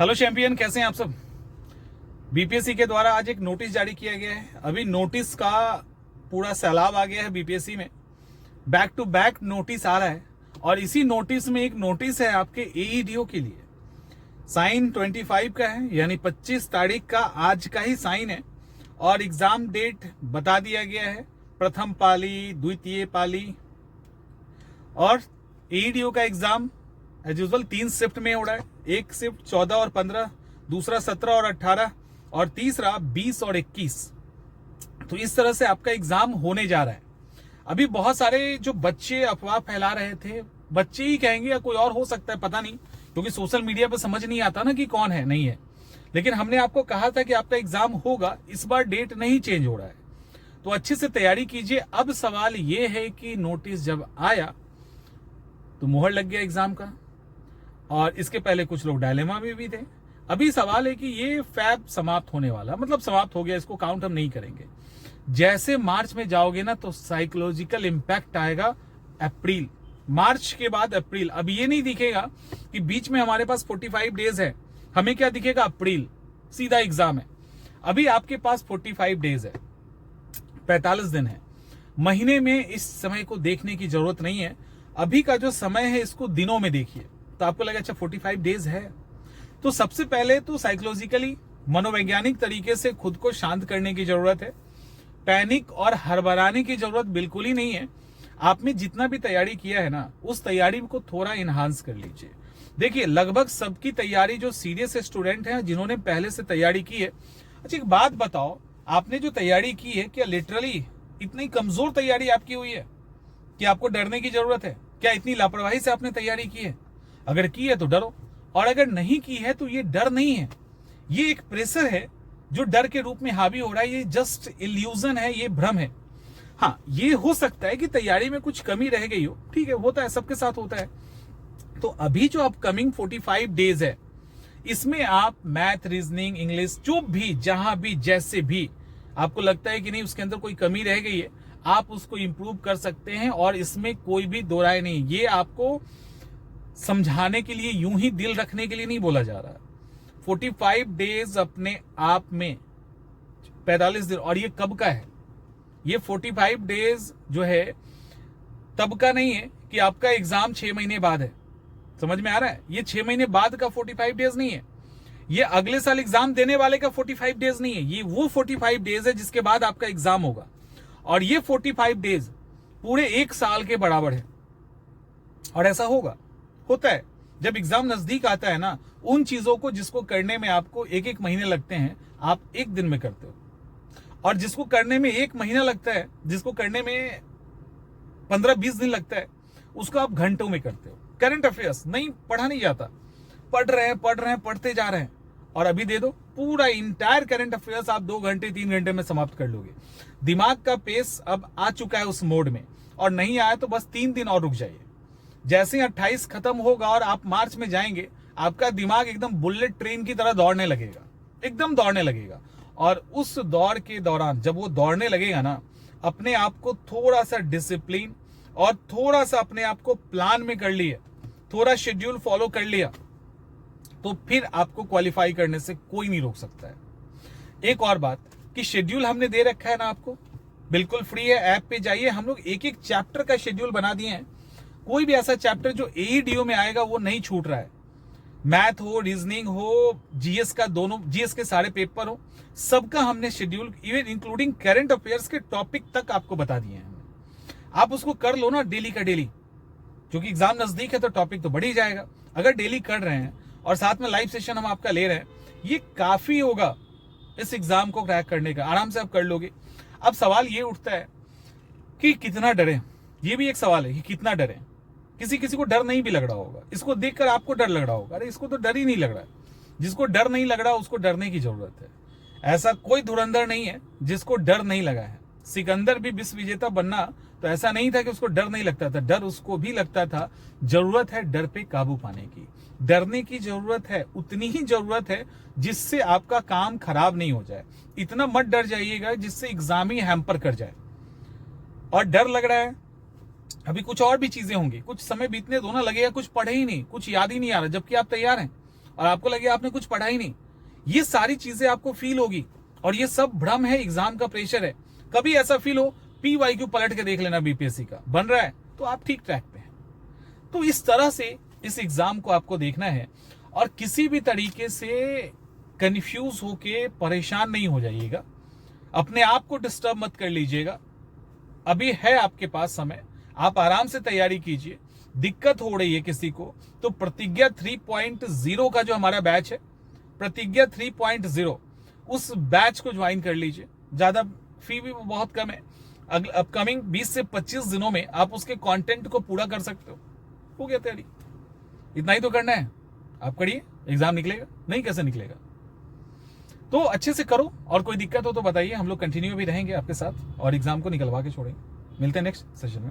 Hello champion, कैसे हैं आप सब। बीपीएससी के द्वारा आज एक नोटिस जारी किया गया है। अभी नोटिस का पूरा सैलाब आ गया है बीपीएससी में। बैक टू बैक नोटिस आ रहा है और इसी नोटिस में एक नोटिस है आपके एईडीओ के लिए। साइन 25 का है, यानी 25 तारीख का आज का ही साइन है। और एग्जाम डेट बता दिया गया है, प्रथम पाली, द्वितीय पाली। और एईडीओ का एग्जाम एज यूजुअल 3 शिफ्ट में हो रहा है। एक शिफ्ट 14 और 15, दूसरा 17 और 18 और तीसरा 20 और 21। तो इस तरह से आपका एग्जाम होने जा रहा है। अभी बहुत सारे जो बच्चे अफवाह फैला रहे थे, बच्चे ही कहेंगे या कोई और हो सकता है, पता नहीं, क्योंकि सोशल मीडिया पर समझ नहीं आता ना कि कौन है नहीं है। लेकिन हमने आपको कहा था कि आपका एग्जाम होगा, इस बार डेट नहीं चेंज हो रहा है, तो अच्छे से तैयारी कीजिए। अब सवाल ये है कि नोटिस जब आया तो मुहर लग गया एग्जाम का, और इसके पहले कुछ लोग डायलेमा में भी थे। अभी सवाल है कि ये फैब समाप्त होने वाला, मतलब समाप्त हो गया, इसको काउंट हम नहीं करेंगे। जैसे मार्च में जाओगे ना तो साइकोलॉजिकल इंपैक्ट आएगा अप्रैल, मार्च के बाद अप्रैल। अब ये नहीं दिखेगा कि बीच में हमारे पास 45 डेज है, हमें क्या दिखेगा, अप्रैल सीधा एग्जाम है। अभी आपके पास 45 डेज है, 45 दिन है। महीने में इस समय को देखने की जरूरत नहीं है। अभी का जो समय है इसको दिनों में देखिए, तो आपको लगे अच्छा 45 डेज है। तो सबसे पहले तो साइकोलॉजिकली, मनोवैज्ञानिक तरीके से खुद को शांत करने की जरूरत है। पैनिक और हड़बड़ाने की जरूरत बिल्कुल ही नहीं है। आपने जितना भी तैयारी किया है ना, उस तैयारी को थोड़ा इनहांस कर लीजिए। देखिए, लगभग सबकी तैयारी, जो सीरियस स्टूडेंट हैं, जिन्होंने पहले से तैयारी की है। अच्छा एक बात बताओ, आपने जो तैयारी की है, क्या लिटरली इतनी कमजोर तैयारी आपकी हुई है कि आपको डरने की जरूरत है? क्या इतनी लापरवाही से आपने तैयारी की है? अगर की है तो डरो, और अगर नहीं की है तो ये डर नहीं है, ये एक प्रेशर है जो डर के रूप में हावी हो रहा है। ये जस्ट इल्यूजन है, ये भ्रम है। हाँ, ये हो सकता है कि तैयारी में कुछ कमी रह गई हो, ठीक है, होता है, सबके साथ होता है। तो अभी जो अपकमिंग 45 डेज है, इसमें आप मैथ, रीजनिंग, इंग्लिश, जो भी, जहां भी, जैसे भी आपको लगता है कि नहीं उसके अंदर कोई कमी रह गई है, आप उसको इंप्रूव कर सकते हैं। और इसमें कोई भी दो राय नहीं। ये आपको समझाने के लिए, यूं ही दिल रखने के लिए नहीं बोला जा रहा। 45 डेज अपने आप में 45 दिन, और ये कब का है? ये 45 डेज जो है तब का नहीं है कि आपका एग्जाम 6 महीने बाद है। समझ में आ रहा है? ये 6 महीने बाद का 45 डेज नहीं है। ये अगले साल एग्जाम देने वाले का 45 डेज नहीं है। ये वो 45 डेज है जिसके बाद आपका एग्जाम होगा। और ये 45 डेज पूरे 1 साल के बराबर है। और ऐसा होता है जब एग्जाम नजदीक आता है ना, उन चीजों को जिसको करने में आपको 1-1 महीने लगते हैं, आप 1 दिन में करते हो। और जिसको करने में 1 महीना लगता है, जिसको करने में 15-20 दिन लगता है, उसको आप घंटों में करते हो। करंट अफेयर्स नहीं पढ़ा नहीं जाता, पढ़ रहे हैं, पढ़ते जा रहे हैं, और अभी दे दो पूरा इंटायर करंट अफेयर्स आप 2 घंटे 3 घंटे में समाप्त कर लोगे। दिमाग का पेस अब आ चुका है उस मोड में, और नहीं आया तो बस 3 दिन और रुक जाइए। जैसे ही 28 खत्म होगा और आप मार्च में जाएंगे, आपका दिमाग एकदम बुलेट ट्रेन की तरह दौड़ने लगेगा, एकदम दौड़ने लगेगा। और उस दौड़ के दौरान जब वो दौड़ने लगेगा ना, अपने आप को थोड़ा सा डिसिप्लिन और थोड़ा सा अपने आप को प्लान में कर लिया, थोड़ा शेड्यूल फॉलो कर लिया, तो फिर आपको क्वालिफाई करने से कोई नहीं रोक सकता है। एक और बात कि शेड्यूल हमने दे रखा है ना आपको, बिल्कुल फ्री है, ऐप पे जाइए। हम लोग 1-1 चैप्टर का शेड्यूल बना दिए हैं। कोई भी ऐसा चैप्टर जो एईडीओ में आएगा वो नहीं छूट रहा है। मैथ हो, रीजनिंग हो, जीएस का, दोनों जीएस के सारे पेपर हो, सबका हमने schedule, even including current affairs के टॉपिक तक आपको बता दिए हैं। आप उसको कर लो ना डेली का डेली, क्योंकि एग्जाम नजदीक है तो टॉपिक तो बढ़ ही जाएगा। अगर डेली कर रहे हैं और साथ में लाइव सेशन हम आपका ले रहे हैं, ये काफी होगा इस एग्जाम को क्रैक करने का। आराम से आप कर लोगे। अब सवाल ये उठता है कि कितना डरे, ये भी एक सवाल है कि कितना डरे। किसी किसी को डर नहीं भी लग रहा होगा, इसको देखकर आपको डर लग रहा होगा, अरे इसको तो डर ही नहीं लग रहा है। जिसको डर नहीं लग रहा उसको डरने की जरूरत है। ऐसा कोई धुरंधर नहीं है जिसको डर नहीं लगा है। सिकंदर भी विश्व विजेता बनना तो ऐसा नहीं था कि उसको डर नहीं लगता था, डर उसको भी लगता था। जरूरत है डर पे काबू पाने की। डरने की जरूरत है, उतनी ही जरूरत है जिससे आपका काम खराब नहीं हो जाए। इतना मत डर जाइएगा जिससे एग्जाम ही हैम्पर कर जाए। और डर लग रहा है, अभी कुछ और भी चीजें होंगी, कुछ समय बीतने दो ना, लगेगा कुछ पढ़े ही नहीं, कुछ याद ही नहीं आ रहा, जबकि आप तैयार हैं। और आपको लगे आपने कुछ पढ़ा ही नहीं, ये सारी चीजें आपको फील होगी और ये सब भ्रम है, एग्जाम का प्रेशर है। कभी ऐसा फील हो PYQ पलट के देख लेना, बीपीएससी का बन रहा है तो आप ठीक ट्रैक पे हैं। तो इस तरह से इस एग्जाम को आपको देखना है और किसी भी तरीके से कंफ्यूज होके परेशान नहीं हो जाइएगा, अपने आप को डिस्टर्ब मत कर लीजिएगा। अभी है आपके पास समय, आप आराम से तैयारी कीजिए। दिक्कत हो रही है किसी को तो प्रतिज्ञा 3.0 का जो हमारा बैच है, प्रतिज्ञा 3.0, उस बैच को ज्वाइन कर लीजिए। ज्यादा फी भी बहुत कम है, अपकमिंग 20 से 25 दिनों में आप उसके कंटेंट को पूरा कर सकते हो गया तैयारी। इतना ही तो करना है, आप करिए, एग्जाम निकलेगा, नहीं कैसे निकलेगा। तो अच्छे से करो और कोई दिक्कत हो तो बताइए, हम लोग कंटिन्यू भी रहेंगे आपके साथ और एग्जाम को निकलवा के छोड़ेंगे। मिलते हैं नेक्स्ट सेशन में।